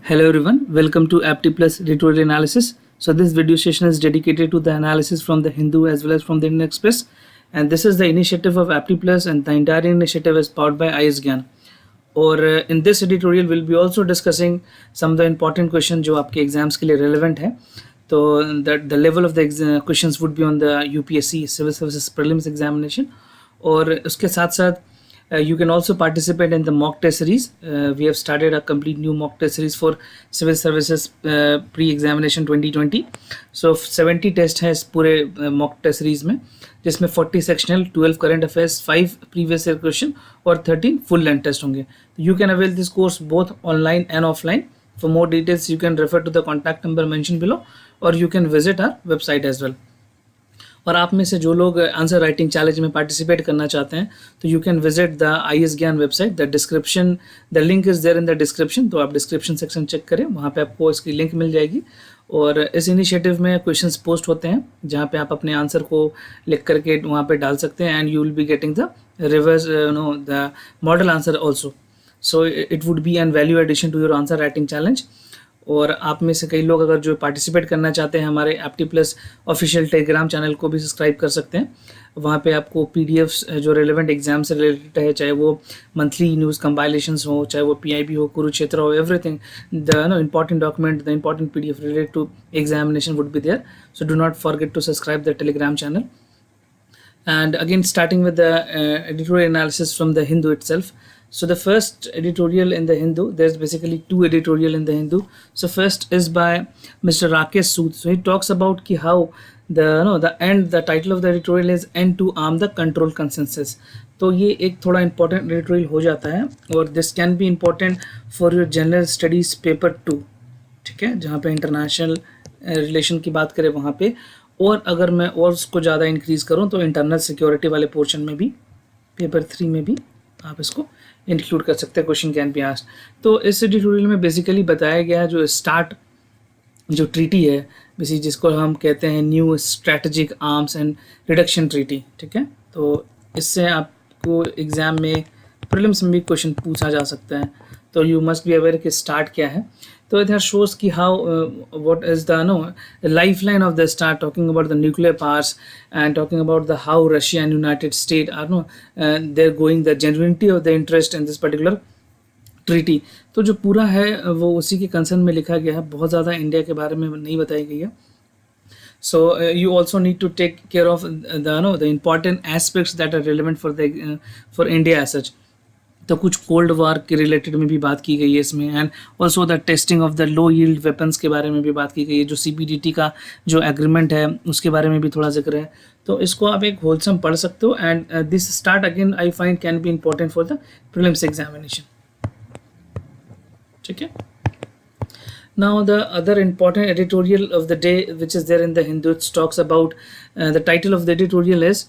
Hello everyone, welcome to Apti Plus editorial analysis. So this video session is dedicated to the analysis from the Hindu as well as from the Indian Express, and this is the initiative of Apti Plus, and the entire initiative is powered by IS Gyan. और in this editorial we'll be also discussing some of the important questions जो आपके exams के लिए relevant है. तो the level of the questions would be on the UPSC Civil Services Prelims examination. और उसके साथ साथ you can also participate in the mock test series. We have started a complete new mock test series for Civil Services pre-examination 2020. So 70 test हैं इस पूरे mock test series में, जिसमें 40 sectional, 12 current affairs, 5 previous year question और 13 full length test होंगे. You can avail this course both online and offline. For more details you can refer to the contact number mentioned below or you can visit our website as well. और आप में से जो लोग answer writing challenge में participate करना चाहते हैं तो you can visit the IS Gyan website. The description, the link is there in the description. तो आप डिस्क्रिप्शन सेक्शन चेक करें, वहाँ पे आपको इसकी लिंक मिल जाएगी. और इस इनिशिएटिव में क्वेश्चंस पोस्ट होते हैं जहाँ पे आप अपने आंसर को लिख करके वहाँ पे डाल सकते हैं, and you will be getting the reverse the model answer also. So it would be an value addition to your answer writing challenge. और आप में से कई लोग अगर जो पार्टिसिपेट करना चाहते हैं हमारे एप्टी प्लस ऑफिशियल टेलीग्राम चैनल को भी सब्सक्राइब कर सकते हैं. वहाँ पे आपको PDFs जो रेलेवेंट एग्जाम से रिलेटेड है, चाहे वो मंथली न्यूज़ कंपाइलेशंस हो, चाहे वो PIB हो, कुरुक्षेत्र हो, everything the important document, the important PDF related to examination would be there. So do not forget to subscribe the Telegram channel. And again, starting with the editorial analysis from the Hindu itself. So the first editorial in the Hindu, there's basically two editorial in the Hindu. So first is by Mr. Rakesh Sood. So he talks about ki how the title of the editorial is End to Arm the Control Consensus. तो ये एक थोड़ा important editorial हो जाता है और this can be important for your general studies paper 2. ठीक है, जहाँ पे इंटरनेशनल रिलेशन की बात करें वहाँ पे, और अगर मैं और उसको ज़्यादा इंक्रीज करूँ तो इंटरनल सिक्योरिटी वाले पोर्शन में भी, पेपर 3 में भी आप इसको इंक्लूड कर सकते हैं. Question can be asked. तो इस एडिटोरियल में बेसिकली बताया गया है जो स्टार्ट जो ट्रीटी है, बेसिकली जिसको हम कहते हैं new strategic arms and reduction treaty. ठीक है, तो इससे आपको एग्ज़ाम में प्रीलिम्स में भी क्वेश्चन पूछा जा सकता है. तो यू मस्ट बी अवेयर कि स्टार्ट क्या है. So it has shows ki how what is the lifeline of the start, talking about the nuclear powers and talking about the how Russia and United States are they're going the genuinity of the interest in this particular treaty. तो जो पूरा है वो उसी के concern में लिखा गया है, बहुत ज़्यादा इंडिया के बारे में नहीं बताई गई है. So you also need to take care of the important aspects that are relevant for India as such. तो कुछ कोल्ड वार के रिलेटेड में भी बात की गई है इसमें, and also the testing of the low yield weapons के बारे में भी बात की गई है. जो CPTT का जो एग्रीमेंट है उसके बारे में भी थोड़ा जिक्र है. तो इसको आप एक होलसम पढ़ सकते हो, and this start again I find can be important for the prelims examination. ठीक है. Now the other important editorial of the day which is there in the Hindu, it talks about the title of the editorial is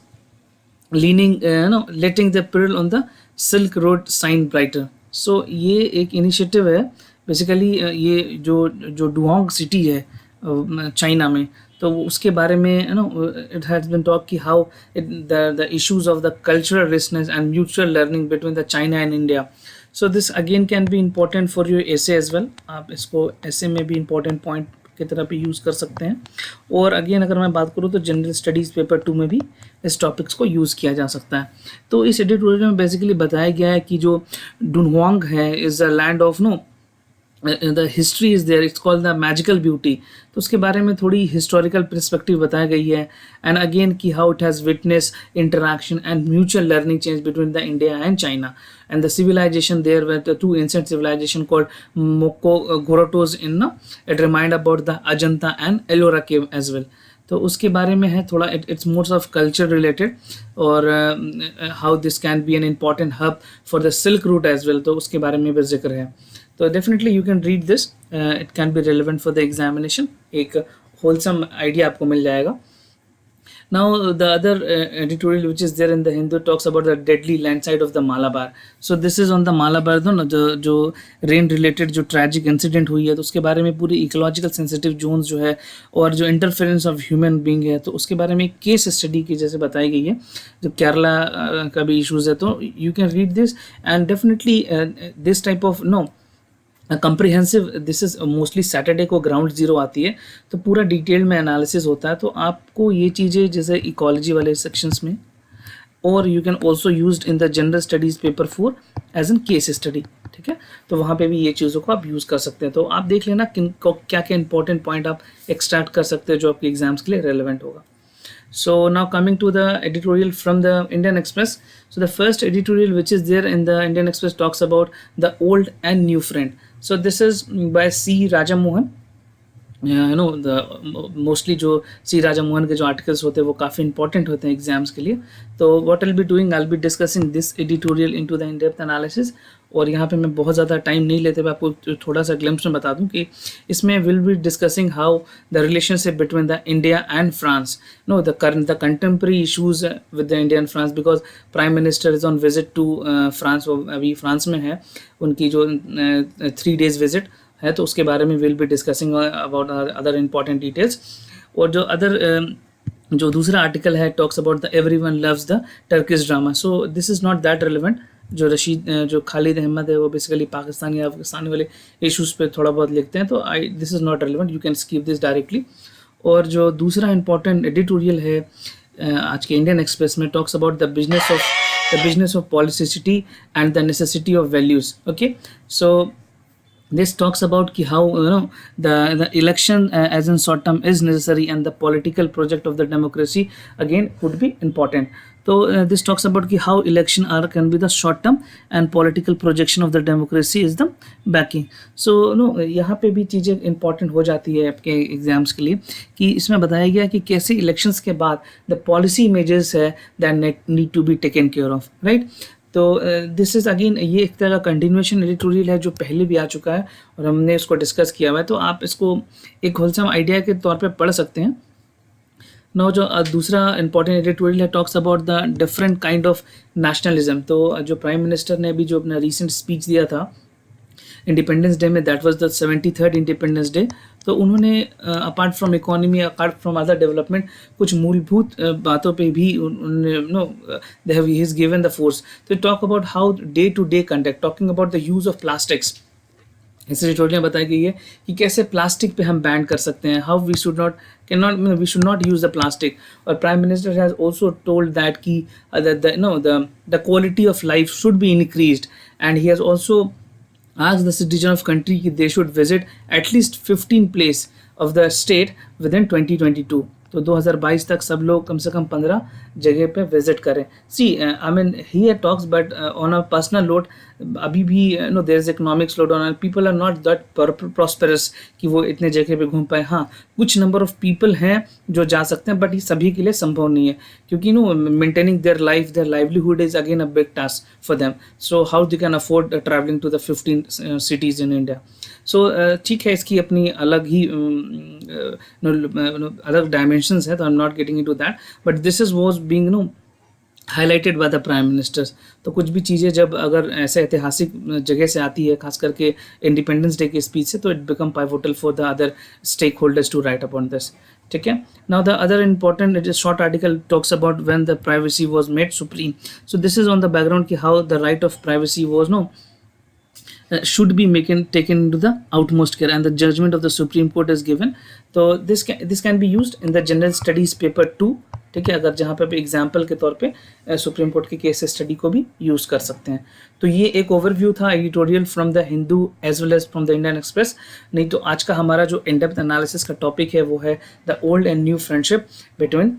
letting the pearl on the silk road shine brighter. So ये एक initiative है basically, ये जो डुहोंग city है China में, तो उसके बारे में इट हैज़ बीन टॉक कि how the issues of the cultural richness and mutual learning between the China and India. So this again can be important for your essay as well. आप इसको एसे में भी इम्पोर्टेंट पॉइंट की तरह पे use कर सकते हैं. और अगेन अगर मैं बात करूँ तो जनरल स्टडीज़ पेपर 2 में भी इस टॉपिक्स को यूज़ किया जा सकता है. तो इस एडिटोरियल में बेसिकली बताया गया है कि जो डुनहुआंग है is the land of the history is there, it's called the magical beauty. तो उसके बारे में थोड़ी हिस्टोरिकल पर्सपेक्टिव बताई गई है, एंड अगेन कि how it has witness interaction and mutual learning change between the India and China. And the civilization there were the two ancient civilization called Mokogorotos in it remind about the Ajanta and Ellora cave as well. तो उसके बारे में है थोड़ा, it's more of culture related, और how this can be an important hub for the Silk Route as well. तो उसके बारे में भी जिक्र है. तो definitely you can read this, it can be relevant for the examination. एक wholesome idea आपको मिल जाएगा. Now the other editorial which is there in the Hindu talks about the deadly landslide of the Malabar. So this is on the Malabar जो rain related जो tragic incident हुई है, तो उसके बारे में पूरी इकोलॉजिकल सेंसिटिव जोन्स जो है और जो इंटरफेरेंस ऑफ ह्यूमन बीइंग है, तो उसके बारे में एक केस स्टडी की जैसे बताई गई है. जो केरला का भी इशूज़ है, तो you can read this, and definitely this type of comprehensive, this is mostly Saturday को ग्राउंड जीरो आती है, तो पूरा डिटेल में एनालिसिस होता है। तो आपको ये चीज़ें जैसे इकोलॉजी वाले सेक्शंस में, और you can also use in the general studies paper 4 as an case study, ठीक है। तो वहाँ पे भी ये चीज़ों को आप यूज़ कर सकते हैं। तो आप देख लेना किन क्या क्या इंपॉर्टेंट पॉइंट आप एक्सट्रैक्ट कर सकते हैं जो आपके एग्जाम्स के लिए रेलिवेंट होगा। So now coming to the editorial from the Indian Express. So the first editorial which is there in the Indian Express talks about the old and new friend. So this is by C. Raja Mohan. You know the mostly जो सी राजा मोहन के जो articles होते हैं वो काफ़ी important होते हैं exams के लिए। तो what will be doing, I will be discussing this editorial into the in depth analysis. और यहाँ पे मैं बहुत ज़्यादा टाइम नहीं लेते हुए आपको थोड़ा सा ग्लिम्स में बता दूं कि इसमें will be discussing how the relationship between the India and France, no the contemporary issues with the India and France, because prime minister is on visit to France, वो अभी फ्रांस में है, उनकी जो 3 days विजिट है, तो उसके बारे में will be discussing about other important details. और जो अदर जो दूसरा आर्टिकल है talks about the everyone loves the Turkish drama. So this is not that relevant. जो खालिद अहमद है वो बेसिकली पाकिस्तानी या अफगानिस्तानी वाले इशूज़ पे थोड़ा बहुत लिखते हैं, तो this is not relevant, you can skip this directly. और जो दूसरा इंपॉर्टेंट एडिटोरियल है आज के इंडियन एक्सप्रेस में talks about the business of publicity and the necessity of values. Okay, so this talks about ki how the election as in short term is necessary, and the political project of the democracy again would be important. So this talks about ki how election can be the short term and political projection of the democracy is the backing. So यहाँ पे भी चीज़ें important हो जाती है आपके exams के लिए, कि इसमें बताया गया कि कैसे इलेक्शंस के बाद the policy measures है that need to be taken care of, right? तो दिस इज़ अगेन ये एक तरह का कंटिन्यूएशन एडिटोरियल है जो पहले भी आ चुका है और हमने इसको डिस्कस किया हुआ है, तो आप इसको एक होलसम आइडिया के तौर पे पढ़ सकते हैं। नो जो दूसरा इंपॉर्टेंट एडिटोरियल है talks about the different kind of nationalism. तो जो प्राइम मिनिस्टर ने अभी जो अपना रिसेंट स्पीच दिया था इंडिपेंडेंस डे में, that was the 73rd Independence Day, तो उन्होंने apart from economy, apart from other development, कुछ मूलभूत बातों पे भी they have he is given the force. तो talk about how day to day conduct, talking about the use of plastics. इस editorial में बताई गई है कि कैसे प्लास्टिक पे हम बैन कर सकते हैं, how we should not use the plastic. और prime minister has also told that कि the quality of life should be increased, and he has also ask the citizen of country कि they should visit at least 15 place of the state within 2022। तो 2022 तक सब लोग कम से कम 15 जगह पे visit करें। See I mean he talks but on a personal note, अभी भी there is economic slow down and people are not that prosperous कि वो इतने जगह पे घूम पाए। हाँ, कुछ नंबर ऑफ पीपल हैं जो जा सकते हैं, बट ये सभी के लिए संभव नहीं है, क्योंकि maintaining their life, their livelihood is again a big task for them. So how they can afford travelling to the 15 cities in India। So ठीक है, इसकी अपनी अलग ही अलग डायमेंशंस है, तो I am not getting into that, but this is was being highlighted by the prime ministers. तो कुछ भी चीज़ें जब अगर ऐसे ऐतिहासिक जगह से आती है, खास करके इंडिपेंडेंस डे के स्पीच से, तो it become pivotal for the other stakeholders to write upon this, ठीक है। Now the other important it is short article talks about when the privacy was made supreme. So this is on the background कि how the right of privacy was should be taken into the utmost care, and the judgment of the Supreme Court is given. तो this can be used in the general studies paper 2, ठीक है, अगर जहाँ पे example के तौर पे supreme court के केस स्टडी को भी यूज़ कर सकते हैं। तो ये एक ओवरव्यू था editorial from the Hindu as well as from the Indian Express. नहीं तो आज का हमारा जो इन डेप्थ एनालिसिस का टॉपिक है वो है the old and new friendship between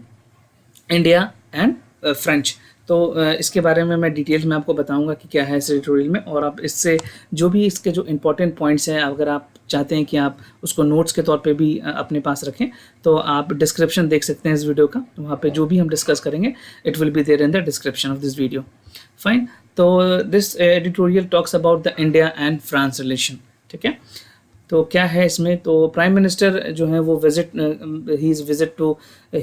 India and French. तो इसके बारे में मैं डिटेल्स में आपको बताऊंगा कि क्या है इस एडिटोरियल में, और आप इससे जो भी इसके जो इंपॉर्टेंट पॉइंट्स हैं, अगर आप चाहते हैं कि आप उसको नोट्स के तौर पे भी अपने पास रखें, तो आप डिस्क्रिप्शन देख सकते हैं इस वीडियो का, वहाँ पे जो भी हम डिस्कस करेंगे it will be there in the description of this video. Fine, तो this editorial talks about the India and France relation, ठीक है। तो क्या है इसमें, तो प्राइम मिनिस्टर जो है वो he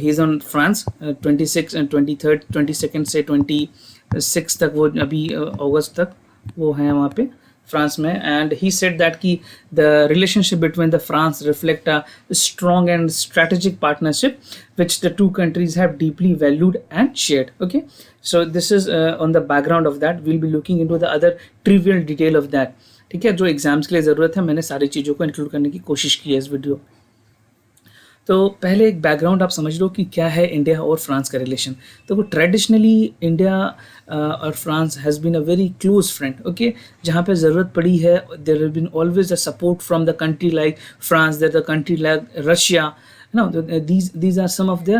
is on France 26 and 23rd 22nd से 26 तक, वो अभी अगस्त तक वो हैं वहाँ पे फ्रांस में। एंड ही सेड दैट कि the relationship between the France reflect a strong and strategic partnership which the two countries have deeply valued and shared। Okay, so this is on the background of that, we'll be looking into the other trivial detail of that, ठीक है, जो exams के लिए ज़रूरत है, मैंने सारी चीज़ों को इंक्लूड करने की कोशिश की है इस वीडियो। तो पहले एक बैकग्राउंड आप समझ लो कि क्या है इंडिया और फ्रांस का रिलेशन। तो वो ट्रेडिशनली इंडिया और France has been a very close friend, okay. जहाँ पे ज़रूरत पड़ी है, there have been always a support from the country like France, there the country like Russia, no, these are some of their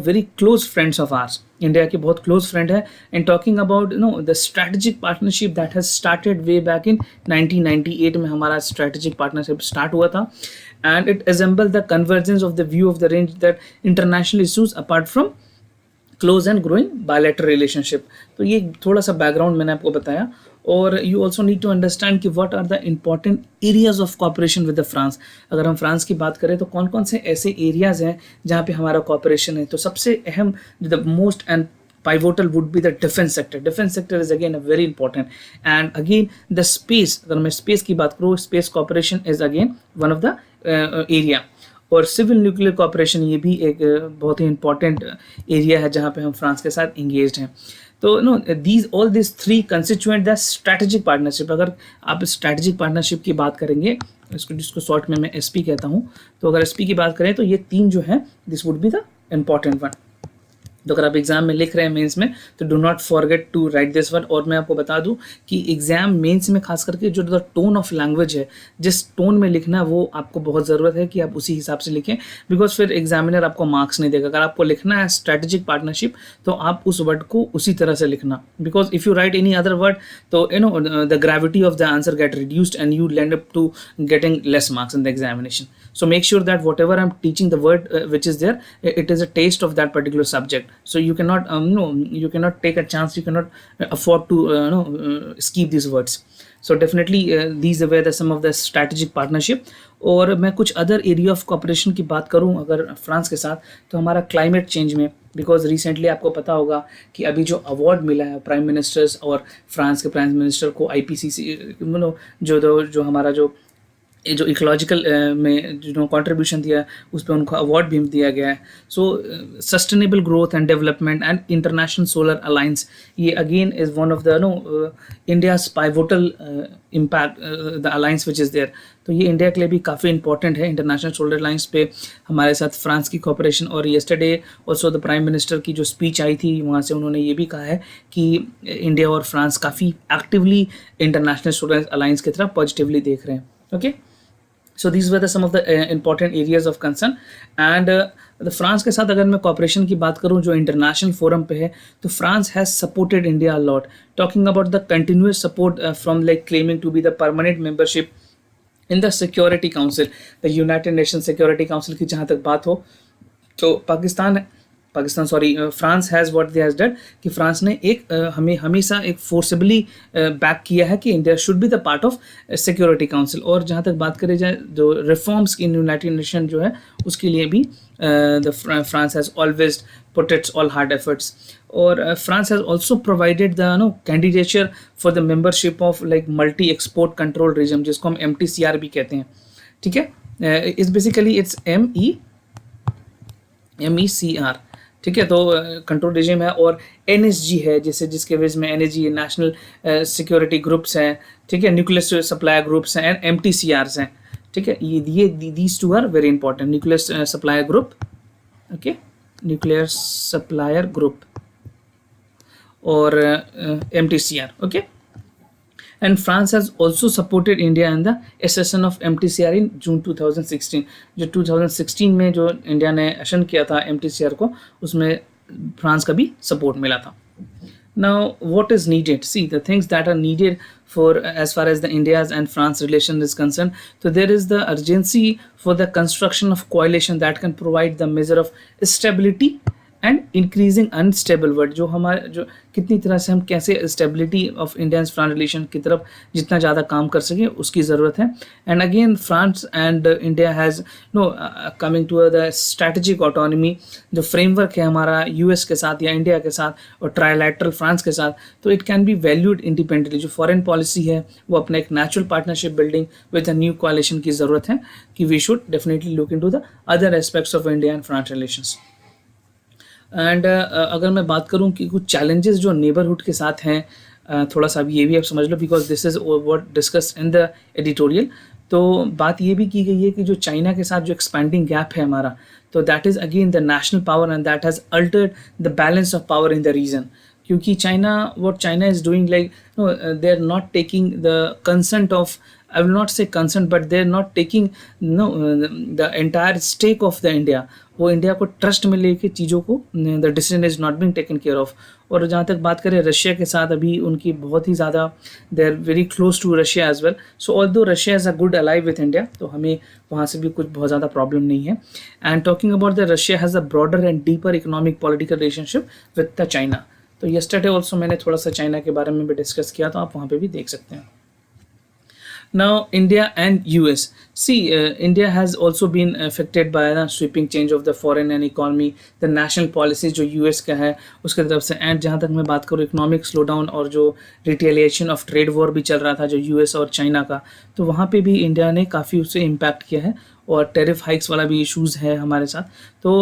very close friends of ours. India के बहुत close friend है। And talking about the strategic partnership that has started way back in 1998 में हमारा strategic partnership start हुआ था। And it enabled the convergence of the view of the range that international issues apart from close and growing bilateral relationship. तो ये थोड़ा सा background मैंने आपको बताया। और you also need to understand कि what are the important areas of cooperation with the France. अगर हम फ्रांस की बात करें तो कौन कौन से ऐसे एरियाज हैं जहाँ पे हमारा कॉपरेशन है। तो सबसे अहम, the most and pivotal would be the defense sector. Defense sector is again a very important, and again the space, अगर मैं space की बात करूँ, space cooperation is again one of the area. और सिविल न्यूक्लियर कॉपरेशन, ये भी एक बहुत ही इंपॉर्टेंट एरिया है जहाँ पे हम फ्रांस के साथ इंगेज्ड हैं। तो know these all this three constituent the strategic partnership. अगर आप स्ट्रैटेजिक पार्टनरशिप की बात करेंगे, इसको जिसको शॉर्ट में मैं एसपी कहता हूँ, तो अगर एसपी की बात करें तो ये तीन जो है, this would be the important one. तो अगर आप एग्जाम में लिख रहे हैं मेंस में, तो do not forget to write this word. और मैं आपको बता दूं कि एग्जाम मेंस में खास करके जो द टोन ऑफ लैंग्वेज है, जिस टोन में लिखना, वो आपको बहुत ज़रूरत है कि आप उसी हिसाब से लिखें, बिकॉज फिर एग्जामिनर आपको मार्क्स नहीं देगा। अगर आपको लिखना है स्ट्रैटेजिक पार्टनरशिप, तो आप उस वर्ड को उसी तरह से लिखना, because if you write any other word, तो the gravity of the answer get reduced and you land up to getting less marks in the examination. So make sure that whatever I'm teaching, the word which is there, it is a taste of that particular subject. So you cannot you cannot take a chance, you cannot afford to skip these words. So definitely these were some of the strategic partnership. और मैं कुछ other area of corporation की बात करूं अगर France के साथ, तो हमारा क्लाइमेट चेंज में, बिकॉज रिसेंटली आपको पता होगा कि अभी जो अवार्ड मिला है प्राइम मिनिस्टर्स और फ्रांस के प्राइम मिनिस्टर को IPCC, जो हमारा जो इकोलॉजिकल में जो कंट्रीब्यूशन दिया उस पर उनको अवार्ड भी दिया गया है. So sustainable growth and development and international solar alliance, ये again is one of the India's pivotal impact, the alliance which is there. तो ये इंडिया के लिए भी काफ़ी इंपॉर्टेंट है. इंटरनेशनल सोलर अलायंस पे हमारे साथ फ्रांस की कॉपरेशन. और yesterday also the prime minister की जो स्पीच आई थी, वहाँ से उन्होंने ये भी कहा है कि इंडिया और फ्रांस काफ़ी एक्टिवली इंटरनेशनल सोलर अलायंस की तरफ पॉजिटिवली देख रहे हैं. Okay, so these were the some of the important areas of concern. And the France के साथ अगर मैं कॉपरेशन की बात करूं जो इंटरनेशनल फोरम पे है, तो France has supported India a lot, talking about the continuous support from like claiming to be the permanent membership in the security council, the United Nation security council की जहाँ तक बात हो, तो France has what they has done कि France ने हमें हमेशा एक फोर्सेबली बैक किया है कि India should be the part of security council. और जहाँ तक बात करी जाए जो रिफॉर्म्स इन यूनाइटेड नेशन जो है, उसके लिए भी the France has always put its all hard efforts. और France has also provided the candidature for the membership of like multi export control regime, जिसको हम MTCR भी कहते हैं. ठीक है, इस बेसिकली इट्स MECR. ठीक है, तो कंट्रोल रिजिम है. और NSG है, जैसे जिसके वजह में NSG नेशनल सिक्योरिटी ग्रुप्स हैं. ठीक है, न्यूक्लियर सप्लायर ग्रुप्स हैं एंड MTCRs हैं. ठीक है, ये these two are very important. Nuclear supplier group, okay, nuclear supplier group और MTCR. Okay, and France has also supported India in the accession of MTCR in June 2016. जो 2016 में जो India ने एक्शन किया था MTCR को, उसमें फ्रांस का भी सपोर्ट मिला था. Now what is needed? See the things that are needed for as far as the India's and France relation is concerned. So there is the urgency for the construction of coalition that can provide the measure of stability and increasing unstable world. जो कितनी तरह से हम कैसे stability of Indian France relation की तरफ जितना ज़्यादा काम कर सकें, उसकी ज़रूरत है. And again France and India has coming to the strategic autonomy. जो फ्रेमवर्क है हमारा US के साथ या इंडिया के साथ और ट्राइलैटरल फ्रांस के साथ, तो it can be valued independently. जो फॉरेन पॉलिसी है वो अपना एक natural partnership building with a new coalition की ज़रूरत है कि we should definitely look into the other aspects of India and France relations. And अगर मैं बात करूं कि कुछ चैलेंजेस जो नेबरहुड के साथ हैं, थोड़ा सा ये भी आप समझ लो, because this is what discussed in the editorial. तो बात ये भी की गई है कि जो चाइना के साथ जो एक्सपैंडिंग गैप है हमारा, तो that is again the national power and that has altered the balance of power in the region. क्योंकि China, what China is doing, like, no, they're not taking the consent of, I will not say consent, but they're not taking, no, the entire stake of the India। वो India को trust में लेके चीज़ों को, the decision is not being taken care of. और जहाँ तक बात करें रशिया के साथ, अभी उनकी बहुत ही ज़्यादा, they are very close to Russia as well. So although Russia is a good ally with India, तो हमें वहाँ से भी कुछ बहुत ज़्यादा प्रॉब्लम नहीं है। And talking about the Russia has a broader and deeper economic political relationship with the China. तो yesterday ऑल्सो मैंने थोड़ा सा चाइना के बारे में भी डिस्कस किया, तो आप वहाँ पे भी देख सकते हैं। Now India and US. See, India has also been affected by the sweeping change of the foreign and economy, the national policies जो US का है उसके तरफ से। एंड जहाँ तक मैं बात करूँ इकोनॉमिक स्लोडाउन और जो रिटेलिएशन ऑफ ट्रेड वॉर भी चल रहा था जो US और चाइना का, तो वहाँ पे भी इंडिया ने काफ़ी उससे इम्पैक्ट किया है, और टेरिफ हाइक्स वाला भी इश्यूज़ है हमारे साथ। तो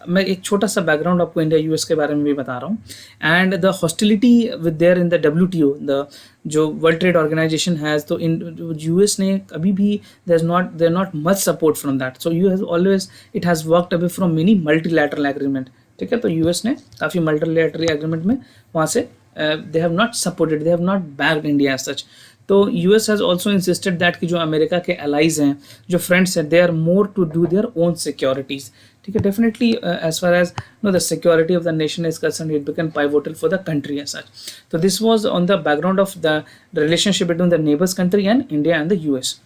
मैं एक छोटा सा बैकग्राउंड आपको इंडिया यूएस के बारे में भी बता रहा हूँ। And the hostility with there in the WTO, the जो वर्ल्ड ट्रेड ऑर्गेनाइजेशन हैज़, तो इन यूएस ने कभी भी there not much support from that. So you has always, it has worked away from many multilateral agreement. ठीक है, तो US ने काफ़ी मल्टीलैटरल एग्रीमेंट में वहाँ से they have not supported, they have not backed India as such. तो US has also insisted that कि जो अमेरिका के अलाइज हैं, जो फ्रेंड्स हैं, they are more to do their own securities. ठीक है, definitely as far as know the security of the nation is concern, it become pivotal for the country as such. तो this was on the background of the relationship between the neighbours country and India and the US.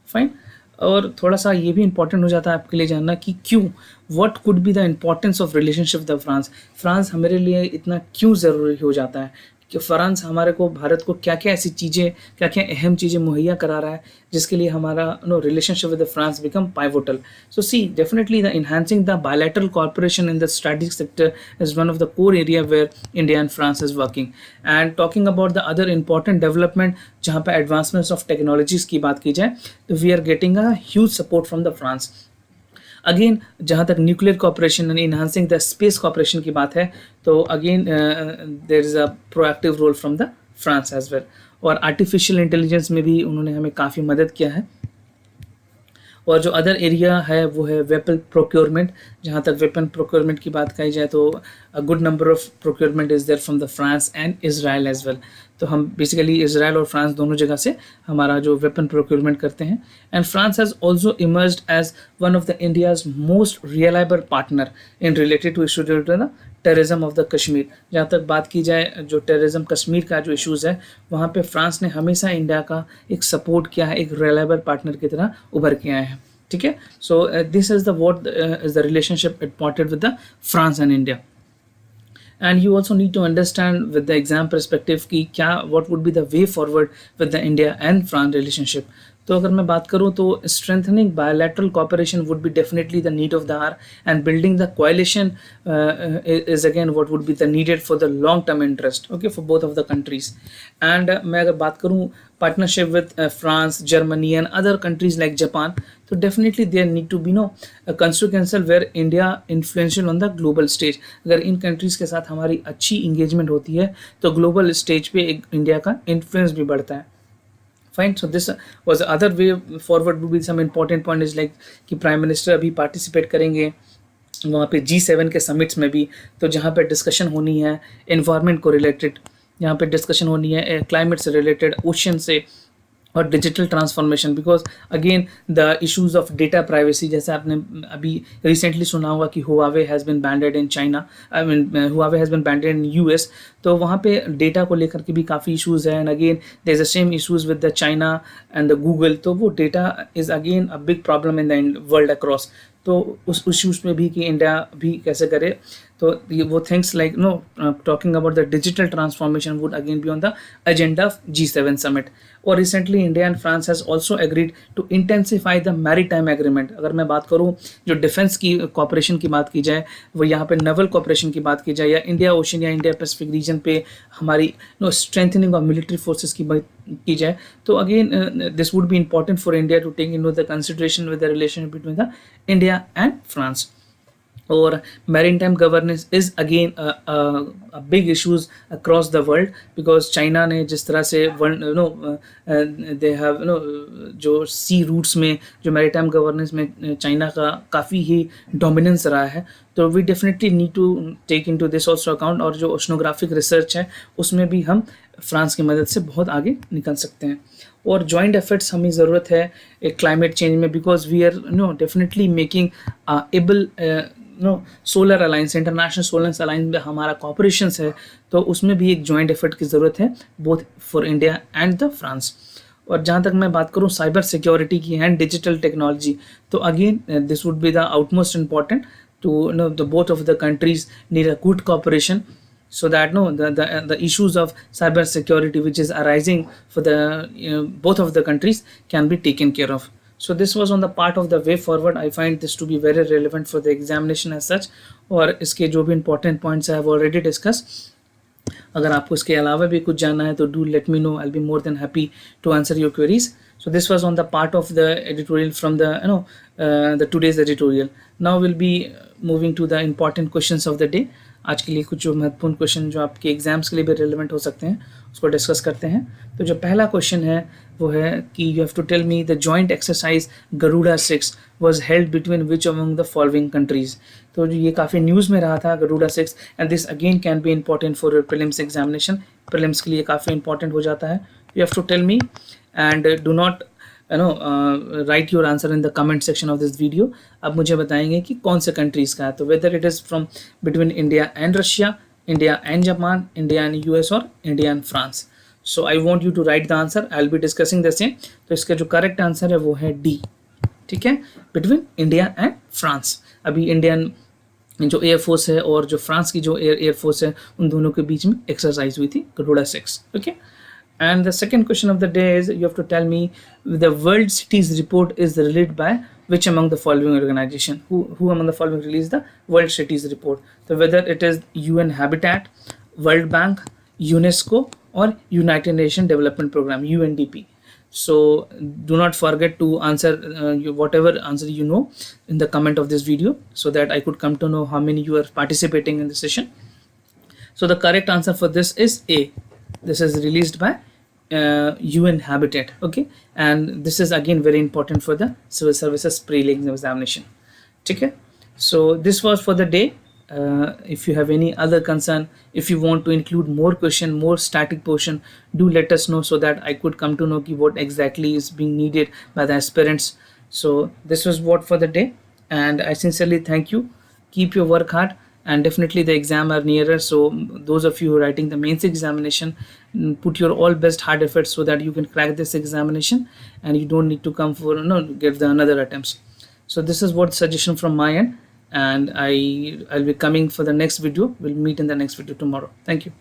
Fine. और थोड़ा सा ये भी important हो जाता है आपके लिए जानना कि क्यों, what could be the importance of relationship with France. France हमारे लिए इतना क्यों ज़रूरी हो जाता है, कि फ्रांस हमारे को, भारत को क्या क्या ऐसी चीज़ें, क्या क्या अहम चीज़ें मुहैया करा रहा है जिसके लिए हमारा relationship with France become pivotal. So see, definitely the enhancing the bilateral corporation in the strategic sector is one of the core area where India and France is working. And talking about the other important development, जहाँ पर advancements of technologies की बात की जाए, तो we are getting a huge support from the France. Again जहाँ तक nuclear cooperation and enhancing the space cooperation की बात है, तो again there is a proactive role from the France as well. और आर्टिफिशियल इंटेलिजेंस में भी उन्होंने हमें काफ़ी मदद किया है। और जो अदर एरिया है वो है वेपन प्रोक्योरमेंट। जहाँ तक वेपन प्रोक्योरमेंट की बात कही जाए, तो a good number of procurement is there from the France and Israel as well. तो हम बेसिकली इजराइल और फ्रांस दोनों जगह से हमारा जो वेपन प्रोक्योरमेंट करते हैं। And France has also emerged as one of the India's most reliable partner in related to issue the terrorism of the Kashmir. जहाँ तक बात की जाए जो टेररिज्म कश्मीर का जो इश्यूज़ है, वहाँ पे फ्रांस ने हमेशा इंडिया का एक सपोर्ट किया है, एक रिलायबल पार्टनर की तरह उभर के आए हैं। ठीक है, so this is the what is the relationship important with the France and India. And you also need to understand with the exam perspective कि क्या what would be the way forward with the India and France relationship। तो अगर मैं बात करूँ तो strengthening bilateral cooperation would be definitely the need of the hour, and building the coalition is again what would be the needed for the long term interest, okay, for both of the countries। and मैं अगर बात करूँ partnership with France, Germany and other countries like Japan, तो definitely there need to be a construct council where India influential on the global stage। अगर इन countries के साथ हमारी अच्छी engagement होती है तो global stage पे एक इंडिया का influence भी बढ़ता है। Fine, so this was the other way forward would be some important point is like कि प्राइम मिनिस्टर अभी पार्टिसिपेट करेंगे वहाँ पे G7 के समिट्स में भी, तो जहाँ पे डिस्कशन होनी है एनवायरनमेंट को रिलेटेड, यहाँ पे डिस्कशन होनी है क्लाइमेट से रिलेटेड, ओशन से, और digital transformation. Because again the issues of data privacy, जैसे आपने अभी रिसेंटली सुना होगा कि Huawei has been banned in China, I mean Huawei has been banned in US. तो वहाँ पे डेटा को लेकर के भी काफ़ी इश्यूज़ है। And again there is the same issues with the China and the Google. तो वो data is again a big problem in the world across. तो उस इश्यूज़ में भी कि इंडिया भी कैसे करे, तो ये वो things like talking about the digital transformation would again be on the agenda of G7 summit. और recently India and France has also agreed to intensify the maritime agreement. अगर मैं बात करूँ जो डिफेंस की कॉपरेशन की बात की जाए, वो यहाँ पे नेवल कॉपरेशन की बात की जाए, या इंडिया ओशन या इंडिया पैसिफिक रीजन पे हमारी स्ट्रेंथनिंग ऑफ मिलिट्री फोर्सेस की बात की जाए, तो again this would be important for India to take into the consideration with the relation between the India and France. or maritime governance is again a big issues across the world, because China ने जिस तरह से they have जो sea routes में जो maritime governance में China का काफ़ी ही dominance रहा है, तो we definitely need to take into this also account, और जो oceanographic research है उसमें भी हम फ्रांस की मदद से बहुत आगे निकल सकते हैं। और जॉइंट एफर्ट्स हमें ज़रूरत है एक क्लाइमेट चेंज में, because we are definitely making able solar alliance, international solar alliance में हमारा कॉपरेशन है, तो उसमें भी एक जॉइंट एफर्ट की ज़रूरत है both for India and the France. और जहाँ तक मैं बात करूँ साइबर सिक्योरिटी की एंड डिजिटल टेक्नोलॉजी, तो again this would be the outmost important to the both of the countries need a good cooperation, so that the issues of cyber security which is arising for the both of the countries can be taken care of. So this was on the part of the way forward. I find this to be very relevant for the examination as such, और इसके जो भी important points I have already discussed. अगर आपको इसके अलावा भी कुछ जानना है तो do let me know. I'll be more than happy to answer your queries. So this was on the part of the editorial from the the today's editorial. Now we'll be moving to the important questions of the day. आज के लिए कुछ जो महत्वपूर्ण question जो आपके exams के लिए भी रेलिवेंट हो सकते हैं उसको डिस्कस करते हैं। तो जो पहला क्वेश्चन है वो है कि you have to tell me the joint exercise Garuda 6 was held between which among the following countries. तो ये काफ़ी न्यूज़ में रहा था Garuda 6, and this again can be important for your prelims examination. Prelims के लिए काफ़ी इंपॉर्टेंट हो जाता है। You have to tell me and do not write your answer in the comment section of this video. आप मुझे बताएंगे कि कौन से कंट्रीज़ का है, तो whether it is from between India and Russia, India and Japan, India and US, और India and France. So I want you to write the answer, I will be discussing the same. तो इसका जो correct answer है वो है D, ठीक है, between India and France. अभी इंडियन जो एयरफोर्स है और जो फ्रांस की जो एयरफोर्स है उन दोनों के बीच में एक्सरसाइज हुई थी Garuda 6, okay. And the second question of the day is you have to tell me the World Cities Report is released by which among the following organization? Who among the following released the World Cities Report? So whether it is UN Habitat, World Bank, UNESCO, or United Nations Development Program (UNDP). So do not forget to answer whatever answer you know in the comment of this video, so that I could come to know how many you are participating in the session. So the correct answer for this is A. This is released by UN Habitat, okay, and this is again very important for the civil services prelims examination, ठीक है। So this was for the day. If you have any other concern, if you want to include more question, more static portion, do let us know, so that I could come to know what exactly is being needed by the aspirants. So this was what for the day, and I sincerely thank you. Keep your work hard, and definitely the exam are nearer, so those of you who are writing the mains examination, put your all best hard efforts so that you can crack this examination and you don't need to come for get the another attempts. So this is what suggestion from my end, and I'll be coming for the next video. We'll meet in the next video tomorrow. Thank you.